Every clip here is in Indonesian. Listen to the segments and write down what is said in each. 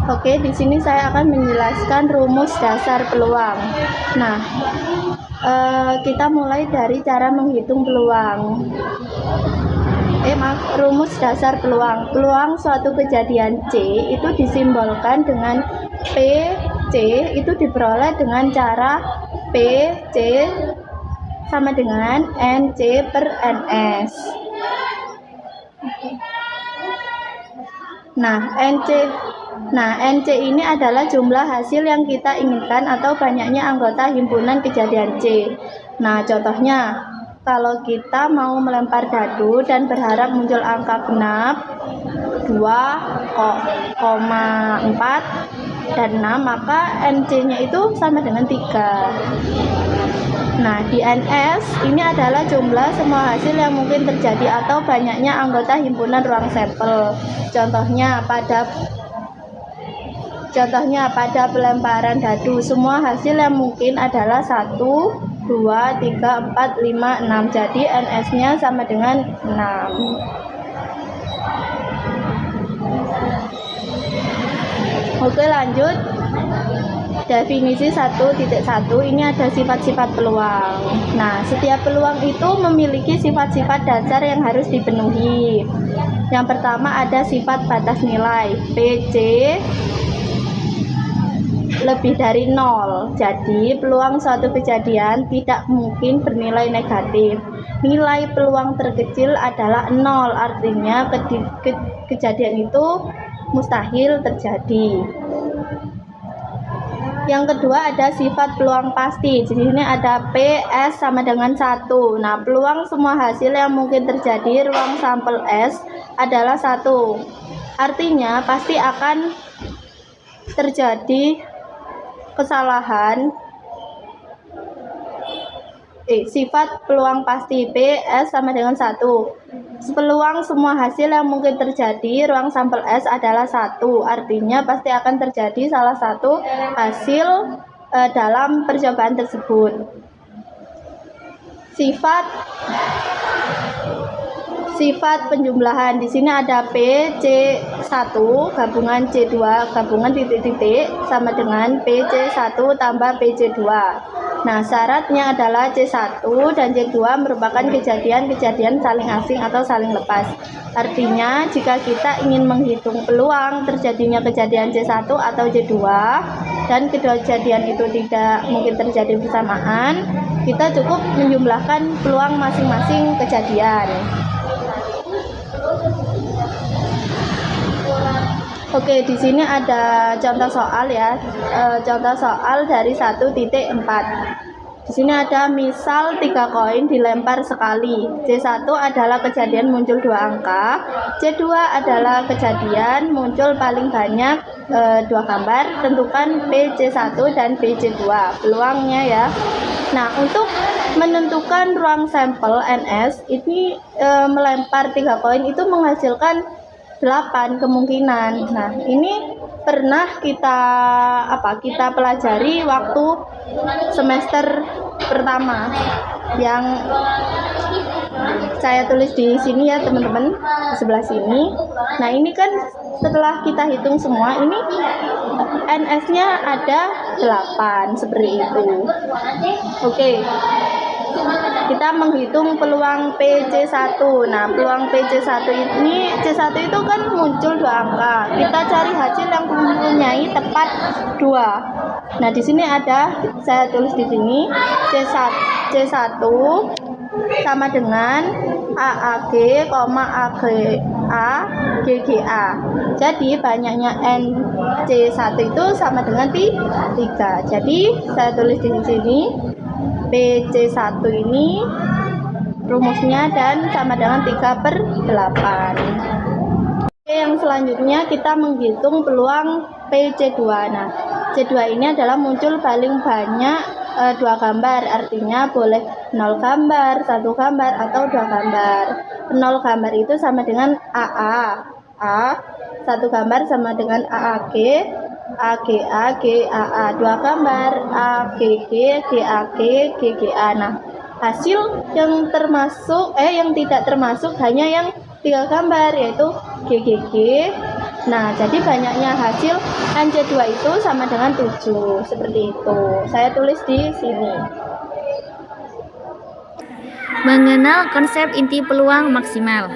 Oke, di sini saya akan menjelaskan rumus dasar peluang. Nah, kita mulai dari cara menghitung peluang. Rumus dasar peluang. Peluang suatu kejadian C itu disimbolkan dengan P, C itu diperoleh dengan cara P, C sama dengan NC per NS. Nah, NC ini adalah jumlah hasil yang kita inginkan atau banyaknya anggota himpunan kejadian C. Nah, contohnya, kalau kita mau melempar dadu dan berharap muncul angka genap 2,4 dan 6, maka NC-nya itu sama dengan 3. Nah, di NS ini adalah jumlah semua hasil yang mungkin terjadi atau banyaknya anggota himpunan ruang sampel. Contohnya pada pelemparan dadu, semua hasil yang mungkin adalah 1, 2, 3, 4, 5, 6. Jadi NS-nya sama dengan 6. Oke, lanjut. Definisi 1.1 ini ada sifat-sifat peluang. Nah, setiap peluang itu memiliki sifat-sifat dasar yang harus dipenuhi. Yang pertama ada sifat batas nilai, PC lebih dari 0. Jadi, peluang suatu kejadian tidak mungkin bernilai negatif. Nilai peluang terkecil adalah 0, artinya kejadian itu mustahil terjadi. Yang kedua ada sifat peluang pasti. Di sini ada PS sama dengan 1. Nah, peluang semua hasil yang mungkin terjadi ruang sampel S adalah 1. Artinya pasti akan terjadi kesalahan. Sifat peluang pasti PS sama dengan 1. Peluang semua hasil yang mungkin terjadi ruang sampel S adalah 1. Artinya pasti akan terjadi salah satu hasil dalam percobaan tersebut. Sifat penjumlahan. Di sini ada P, C1 gabungan C2 gabungan titik-titik sama dengan PC1 tambah PC2. Nah, syaratnya adalah C1 dan C2 merupakan kejadian-kejadian saling asing atau saling lepas. Artinya, jika kita ingin menghitung peluang terjadinya kejadian C1 atau C2 dan kedua kejadian itu tidak mungkin terjadi bersamaan, kita cukup menjumlahkan peluang masing-masing kejadian. Oke, di sini ada contoh soal ya. Contoh soal dari 1.4. Di sini ada misal 3 koin dilempar sekali. C1 adalah kejadian muncul 2 angka. C2 adalah kejadian muncul paling banyak 2 gambar. Tentukan PC1 dan PC2. Peluangnya ya. Nah, untuk menentukan ruang sampel NS ini melempar 3 koin itu menghasilkan 8 kemungkinan. Nah, ini pernah kita pelajari waktu semester pertama yang saya tulis di sini ya teman-teman, di sebelah sini. Nah, ini kan setelah kita hitung semua ini NS-nya ada 8 seperti itu. Oke. Kita menghitung peluang PC1. Nah, peluang PC1 ini, C1 itu kan muncul 2 angka. Kita cari hasil yang mempunyai tepat 2. Nah, di sini ada, saya tulis di sini, C1 sama dengan AAG, AGA, GGA. Jadi, banyaknya NC1 itu sama dengan 3. Jadi, saya tulis di sini, PC1 ini rumusnya dan sama dengan 3/8. Oke, yang selanjutnya kita menghitung peluang PC2. Nah, C2 ini adalah muncul paling banyak 2 gambar, artinya boleh 0 gambar, 1 gambar, atau 2 gambar. 0 gambar itu sama dengan AA, 1 gambar sama dengan AAG, AGA, GAA, 2 gambar, AGG, GAG, GGA. Nah, hasil yang tidak termasuk hanya yang 3 gambar, yaitu GGG, Nah, jadi banyaknya hasil NC2 itu sama dengan 7. Seperti itu. Saya tulis di sini. Mengenal konsep inti peluang maksimal.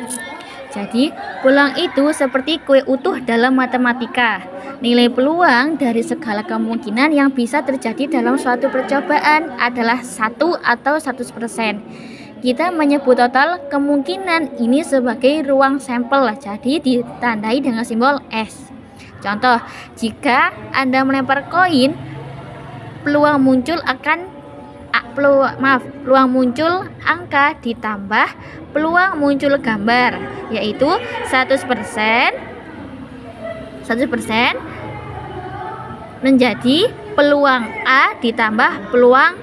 Jadi, peluang itu seperti kue utuh dalam matematika. Nilai peluang dari segala kemungkinan yang bisa terjadi dalam suatu percobaan adalah 1 atau 100%. Kita menyebut total kemungkinan ini sebagai ruang sampel, jadi ditandai dengan simbol S. Contoh, jika Anda melempar koin, peluang muncul angka ditambah peluang muncul gambar, yaitu 100% menjadi peluang A ditambah peluang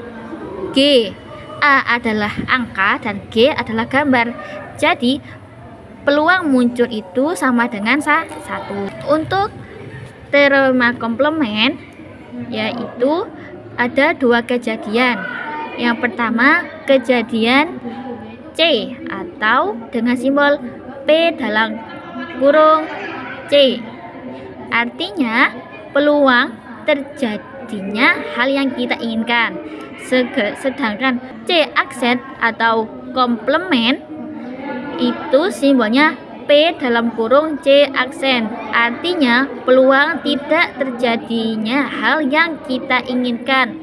G. A adalah angka dan G adalah gambar. Jadi peluang muncul itu sama dengan 1. Untuk teorema komplement, yaitu ada 2 kejadian. Yang pertama, kejadian C atau dengan simbol P dalam kurung C. Artinya peluang terjadinya hal yang kita inginkan. Sedangkan C aksen atau komplement itu simbolnya P dalam kurung C aksen. Artinya peluang tidak terjadinya hal yang kita inginkan,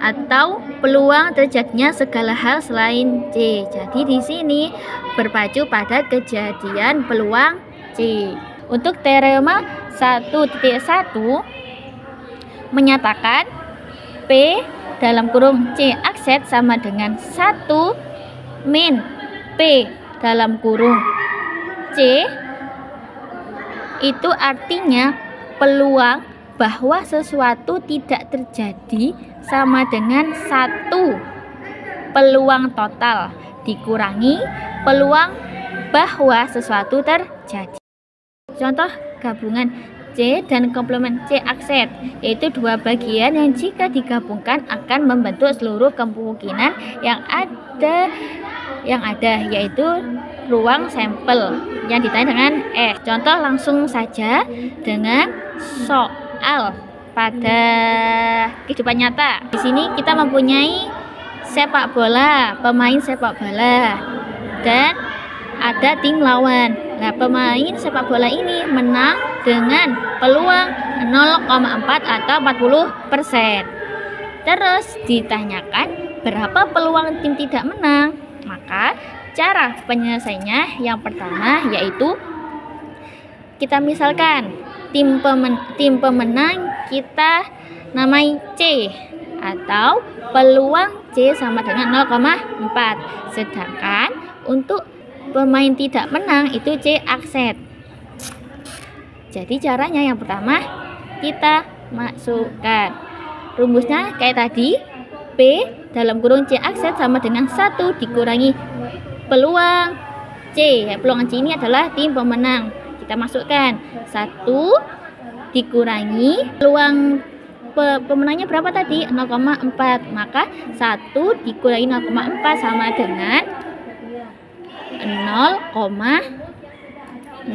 atau peluang terjadinya segala hal selain C. Jadi di sini berpacu pada kejadian peluang C. Untuk teorema 1.1 menyatakan P dalam kurung C aksen sama dengan 1 min P dalam kurung C. Itu artinya peluang bahwa sesuatu tidak terjadi sama dengan 1 peluang total dikurangi peluang bahwa sesuatu terjadi. Contoh gabungan C dan komplement C aksen, yaitu 2 bagian yang jika digabungkan akan membentuk seluruh kemungkinan yang ada, yaitu ruang sampel yang ditanya dengan S. Contoh langsung saja dengan soal pada kehidupan nyata. Di sini kita mempunyai sepak bola, pemain sepak bola, dan ada tim lawan. Nah, pemain sepak bola ini menang dengan peluang 0,4 atau 40%. Terus ditanyakan berapa peluang tim tidak menang. Maka cara penyelesaiannya yang pertama yaitu kita misalkan tim pemenang kita namai C, atau peluang C sama dengan 0,4. Sedangkan untuk pemain tidak menang itu C aksen. Jadi caranya yang pertama kita masukkan rumusnya kayak tadi, P dalam kurung C aksen sama dengan 1 dikurangi peluang C. Peluang C ini adalah tim pemenang. Kita masukkan 1 dikurangi peluang pemenangnya berapa tadi? 0,4. Maka 1 dikurangi 0,4 sama dengan 0,6.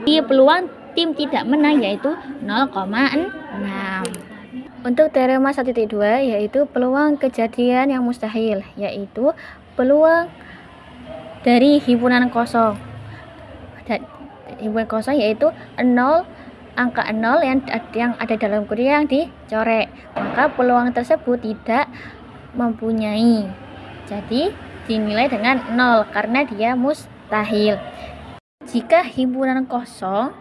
Di peluang tim tidak menang yaitu 0,6. Untuk teorema 1.2 yaitu peluang kejadian yang mustahil, yaitu peluang dari himpunan kosong. Himpunan kosong yaitu 0, angka 0 yang ada dalam kurung yang dicoret. Maka peluang tersebut tidak mempunyai. Jadi dinilai dengan 0 karena dia mustahil. Jika himpunan kosong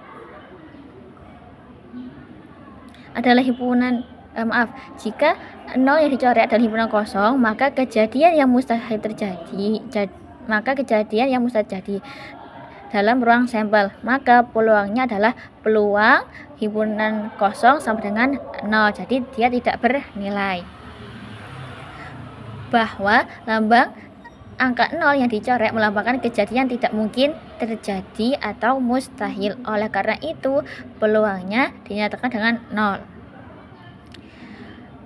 adalah jika 0 yang dicoret adalah himpunan kosong, maka kejadian yang mustahil terjadi dalam ruang sampel. Maka peluangnya adalah peluang himpunan kosong sama dengan 0. Jadi dia tidak bernilai. Bahwa lambang angka 0 yang dicoret melambangkan kejadian tidak mungkin terjadi atau mustahil. Oleh karena itu, peluangnya dinyatakan dengan 0.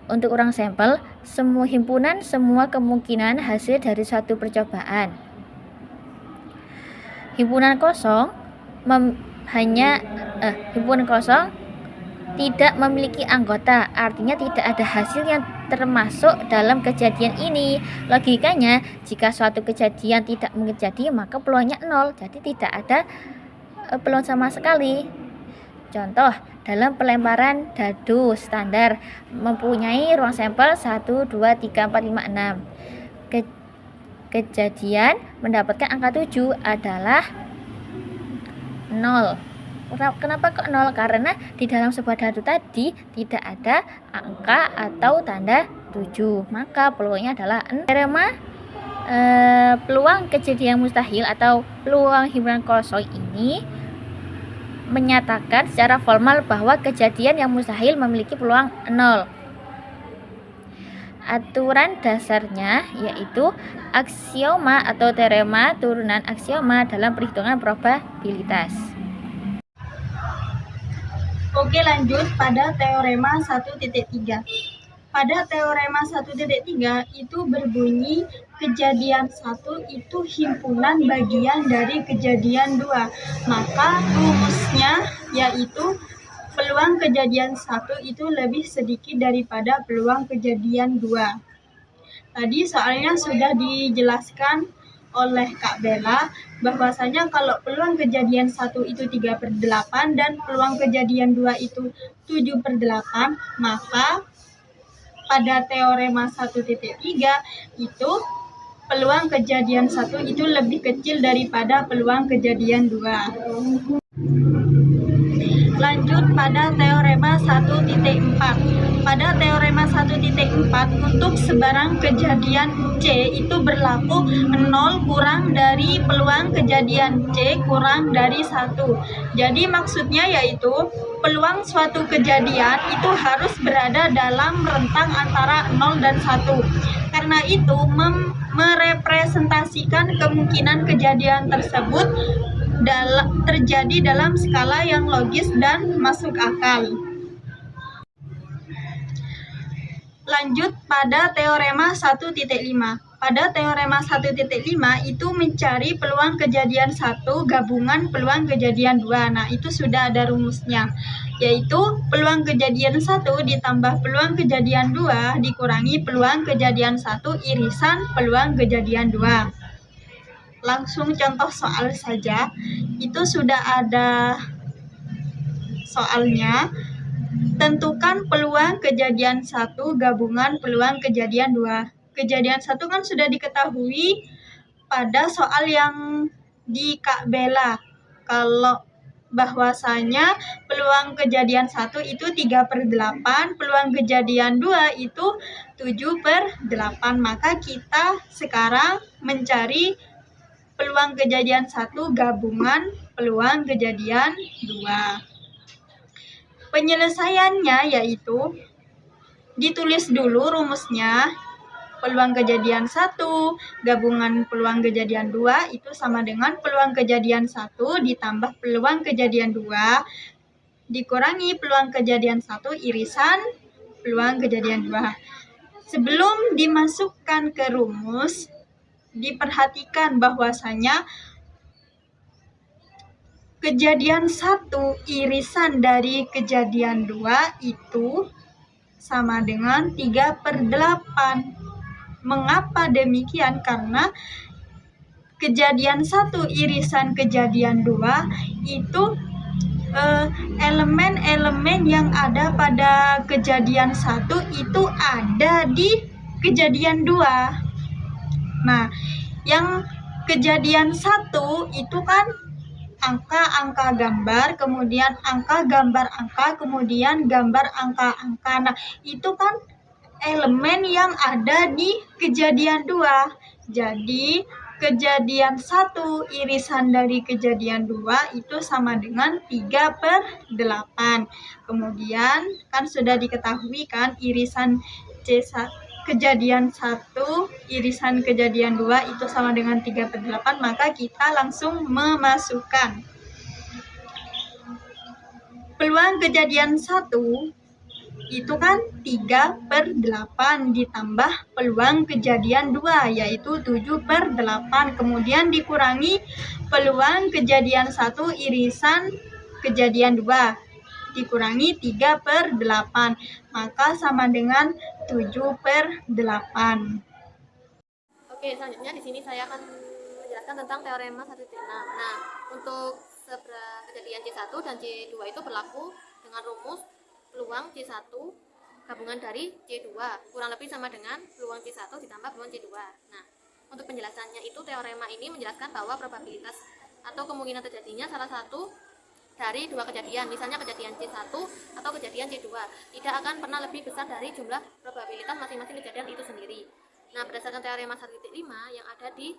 Untuk ruang sampel, semua himpunan, semua kemungkinan hasil dari suatu percobaan. himpunan kosong himpunan kosong tidak memiliki anggota, artinya tidak ada hasil yang termasuk dalam kejadian ini. Logikanya, jika suatu kejadian tidak mungkin jadi, maka peluangnya 0, jadi tidak ada peluang sama sekali. Contoh, dalam pelemparan dadu standar mempunyai ruang sampel 1, 2, 3, 4, 5, 6. Kejadian mendapatkan angka 7 adalah 0. Kenapa kok 0? Karena di dalam sebuah dadu tadi tidak ada angka atau tanda 7, maka peluangnya adalah 0. Teorema peluang kejadian mustahil atau peluang himpunan kosong ini menyatakan secara formal bahwa kejadian yang mustahil memiliki peluang 0. Aturan dasarnya yaitu aksioma atau teorema turunan aksioma dalam perhitungan probabilitas. Oke, lanjut pada teorema 1.3. Pada teorema 1.3 itu berbunyi kejadian 1 itu himpunan bagian dari kejadian 2. Maka rumusnya yaitu peluang kejadian 1 itu lebih sedikit daripada peluang kejadian 2. Tadi soalnya sudah dijelaskan oleh Kak Bella bahwasanya kalau peluang kejadian 1 itu 3/8 dan peluang kejadian 2 itu 7/8, maka pada teorema 1.3 itu peluang kejadian 1 itu lebih kecil daripada peluang kejadian 2. Lanjut pada teorema 1.4. Pada teorema 1.4 untuk sebarang kejadian C itu berlaku 0 kurang dari peluang kejadian C kurang dari 1. Jadi maksudnya yaitu peluang suatu kejadian itu harus berada dalam rentang antara 0 dan 1. Karena itu merepresentasikan kemungkinan kejadian tersebut terjadi dalam skala yang logis dan masuk akal. Lanjut pada teorema 1.5. Pada teorema 1.5 itu mencari peluang kejadian 1 gabungan peluang kejadian 2. Nah, itu sudah ada rumusnya, yaitu peluang kejadian 1 ditambah peluang kejadian 2 dikurangi peluang kejadian 1 irisan peluang kejadian 2. Langsung contoh soal saja, itu sudah ada soalnya. Tentukan peluang kejadian 1 gabungan peluang kejadian 2. Kejadian 1 kan sudah diketahui pada soal yang di Kak Bella. Kalau bahwasanya peluang kejadian 1 itu 3/8, peluang kejadian 2 itu 7/8. Maka kita sekarang mencari peluang kejadian 1 gabungan peluang kejadian 2. Penyelesaiannya yaitu ditulis dulu rumusnya. Peluang kejadian 1 gabungan peluang kejadian 2 itu sama dengan peluang kejadian 1 ditambah peluang kejadian 2 dikurangi peluang kejadian 1 irisan peluang kejadian 2. Sebelum dimasukkan ke rumus, diperhatikan bahwasanya kejadian 1 irisan dari kejadian 2 itu sama dengan 3/8. Mengapa demikian? Karena kejadian 1 irisan kejadian 2 itu elemen-elemen yang ada pada kejadian 1 itu ada di kejadian 2. Nah, yang kejadian 1 itu kan angka-angka gambar, kemudian angka gambar angka, kemudian gambar angka-angka. Nah, itu kan elemen yang ada di kejadian 2. Jadi, kejadian 1 irisan dari kejadian 2 itu sama dengan 3/8. Kemudian, kan sudah diketahui kan irisan kejadian 1 irisan kejadian 2 itu sama dengan 3/8, maka kita langsung memasukkan peluang kejadian 1 itu kan 3/8 ditambah peluang kejadian 2 yaitu 7/8, kemudian dikurangi peluang kejadian 1 irisan kejadian 2 dikurangi 3/8, maka sama dengan 7/8. Oke, selanjutnya di sini saya akan menjelaskan tentang teorema 1.6. Nah, untuk seberang kejadian C1 dan C2 itu berlaku dengan rumus peluang C1 gabungan dari C2 kurang lebih sama dengan peluang C1 ditambah peluang C2. Nah, untuk penjelasannya itu teorema ini menjelaskan bahwa probabilitas atau kemungkinan terjadinya salah satu dari dua kejadian, misalnya kejadian C1 atau kejadian C2, tidak akan pernah lebih besar dari jumlah probabilitas masing-masing kejadian itu sendiri. Nah, berdasarkan teorema 1.5 yang ada di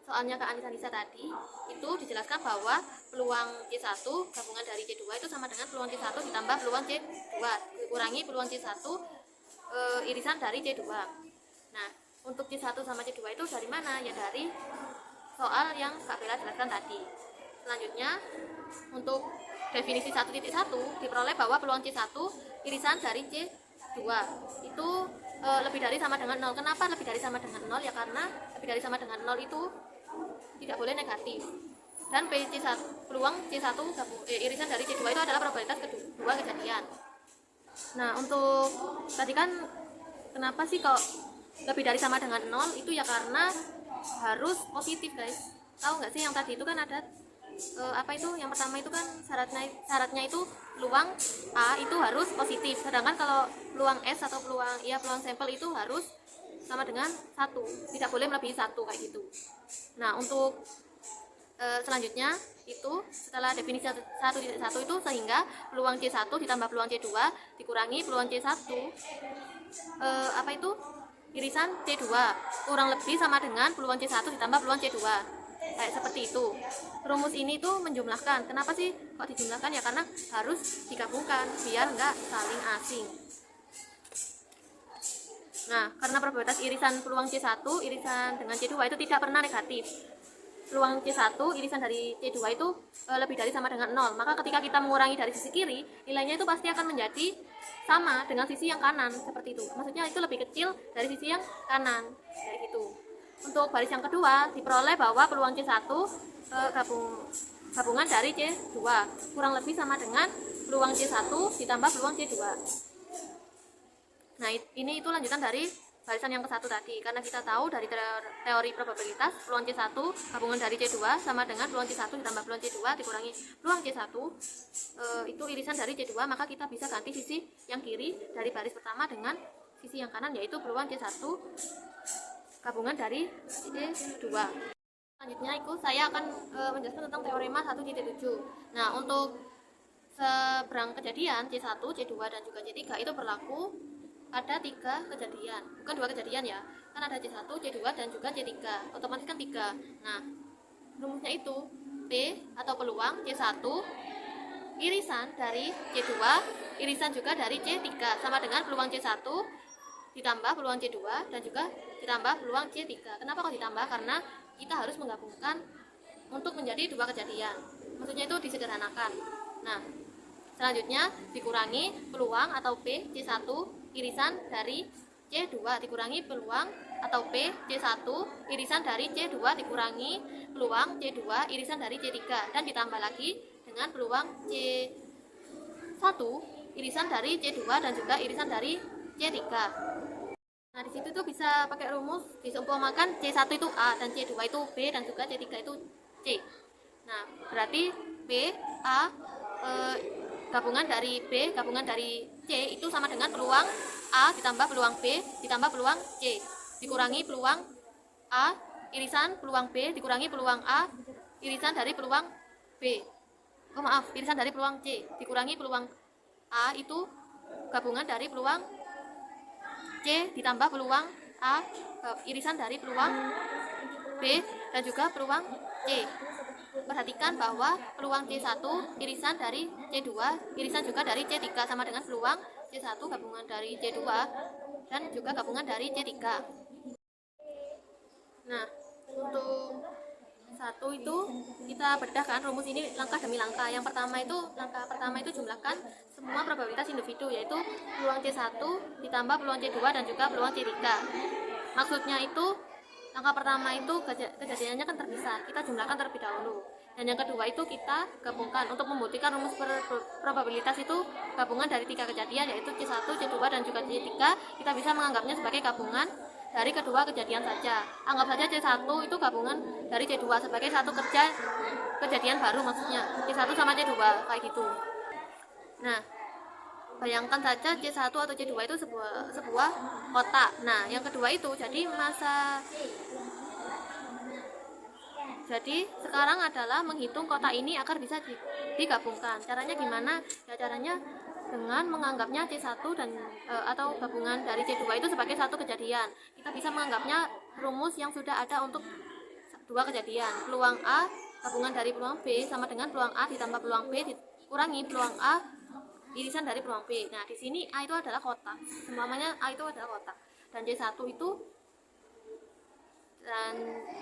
soalnya Kak Anissa tadi, itu dijelaskan bahwa peluang C1 gabungan dari C2 itu sama dengan peluang C1 ditambah peluang C2 dikurangi peluang C1 irisan dari C2. Nah, untuk C1 sama C2 itu dari mana? Ya dari soal yang Kak Bella jelaskan tadi. Selanjutnya, untuk definisi 1.1 diperoleh bahwa peluang C1 irisan dari C2 itu lebih dari sama dengan 0. Kenapa lebih dari sama dengan 0? Ya karena lebih dari sama dengan 0 itu tidak boleh negatif. Dan peluang C1 irisan dari C2 itu adalah probabilitas kedua kejadian. Nah, untuk tadi kan kenapa sih kalau lebih dari sama dengan 0 itu ya karena harus positif, guys. Tahu nggak sih yang tadi itu kan ada apa itu? Yang pertama itu kan syaratnya itu peluang A itu harus positif. Sedangkan kalau peluang S atau peluang sampel itu harus sama dengan 1. Tidak boleh melebihi 1 kayak gitu. Nah, untuk selanjutnya itu setelah definisi 1.1 itu sehingga peluang C1 ditambah peluang C2 dikurangi peluang C1 apa itu irisan C2 kurang lebih sama dengan peluang C1 ditambah peluang C2, kayak seperti itu. Rumus ini tuh menjumlahkan. Kenapa sih kok dijumlahkan? Ya karena harus digabungkan biar nggak saling asing. Nah, karena probabilitas irisan peluang C1 irisan dengan C2 itu tidak pernah negatif. Peluang C1 irisan dari C2 itu lebih dari sama dengan 0. Maka ketika kita mengurangi dari sisi kiri, nilainya itu pasti akan menjadi sama dengan sisi yang kanan, seperti itu. Maksudnya itu lebih kecil dari sisi yang kanan, kayak gitu. Untuk baris yang kedua, diperoleh bahwa peluang C1 gabungan dari C2 kurang lebih sama dengan peluang C1 ditambah peluang C2. Nah, ini itu lanjutan dari barisan yang ke-1 tadi, karena kita tahu dari teori probabilitas peluang C1 gabungan dari C2 sama dengan peluang C1 ditambah peluang C2 dikurangi peluang C1 itu irisan dari C2, maka kita bisa ganti sisi yang kiri dari baris pertama dengan sisi yang kanan, yaitu peluang C1 gabungan dari C2. Selanjutnya itu saya akan menjelaskan tentang teorema 1.7. Nah, untuk seberang kejadian C1, C2 dan juga C3 itu berlaku ada 3 kejadian, bukan 2 kejadian ya, kan ada C1, C2 dan juga C3, otomatis kan 3. Nah, rumusnya itu P atau peluang C1 irisan dari C2 irisan juga dari C3 sama dengan peluang C1 ditambah peluang C2 dan juga ditambah peluang C3. Kenapa kok ditambah? Karena kita harus menggabungkan untuk menjadi 2 kejadian, maksudnya itu disederhanakan. Nah, selanjutnya dikurangi peluang atau P C1 irisan dari C2 dikurangi peluang atau P C1 irisan dari C2 dikurangi peluang C2 irisan dari C3 dan ditambah lagi dengan peluang C1 irisan dari C2 dan juga irisan dari C3. Nah, di situ tuh bisa pakai rumus diseumpamakan C1 itu A dan C2 itu B dan juga C3 itu C. Nah, berarti B A gabungan dari B gabungan dari C itu sama dengan peluang A ditambah peluang B ditambah peluang C dikurangi peluang A irisan peluang B dikurangi peluang A irisan dari peluang B. Irisan dari peluang C dikurangi peluang A itu gabungan dari peluang C ditambah peluang A irisan dari peluang B dan juga peluang C. Perhatikan bahwa peluang C1 irisan dari C2 irisan juga dari C3 sama dengan peluang C1 gabungan dari C2 dan juga gabungan dari C3. Nah, untuk C1 itu kita bedah kan rumus ini langkah demi langkah. Langkah pertama itu jumlahkan semua probabilitas individu, yaitu peluang C1 ditambah peluang C2 dan juga peluang C3. Maksudnya itu langkah pertama itu kejadiannya kan terpisah, kita jumlahkan terlebih dahulu. Dan yang kedua itu kita gabungkan. Untuk membuktikan rumus probabilitas itu gabungan dari 3 kejadian, yaitu C1, C2 dan juga C3. Kita bisa menganggapnya sebagai gabungan dari kedua kejadian saja. Anggap saja C1 itu gabungan dari C2 sebagai satu kejadian baru, maksudnya C1 sama C2 kayak gitu. Nah, bayangkan saja C1 atau C2 itu sebuah kotak. Nah, yang kedua itu jadi sekarang adalah menghitung kotak ini agar bisa digabungkan. Caranya gimana? Ya, caranya dengan menganggapnya C1 atau gabungan dari C2 itu sebagai satu kejadian. Kita bisa menganggapnya rumus yang sudah ada untuk dua kejadian. Peluang A gabungan dari peluang B sama dengan peluang A ditambah peluang B dikurangi peluang A irisan dari peluang B. Nah, di sini A itu adalah kotak. Semuanya A itu adalah kotak. Dan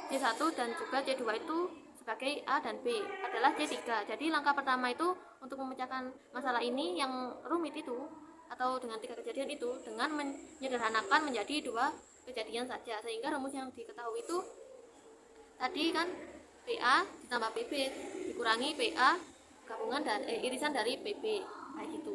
C1 dan juga C2 itu sebagai A dan B adalah C3. Jadi langkah pertama itu untuk memecahkan masalah ini yang rumit itu atau dengan 3 kejadian itu dengan menyederhanakan menjadi 2 kejadian saja, sehingga rumus yang diketahui itu tadi kan PA ditambah PB dikurangi PA gabungan dan irisan dari PB kayak gitu.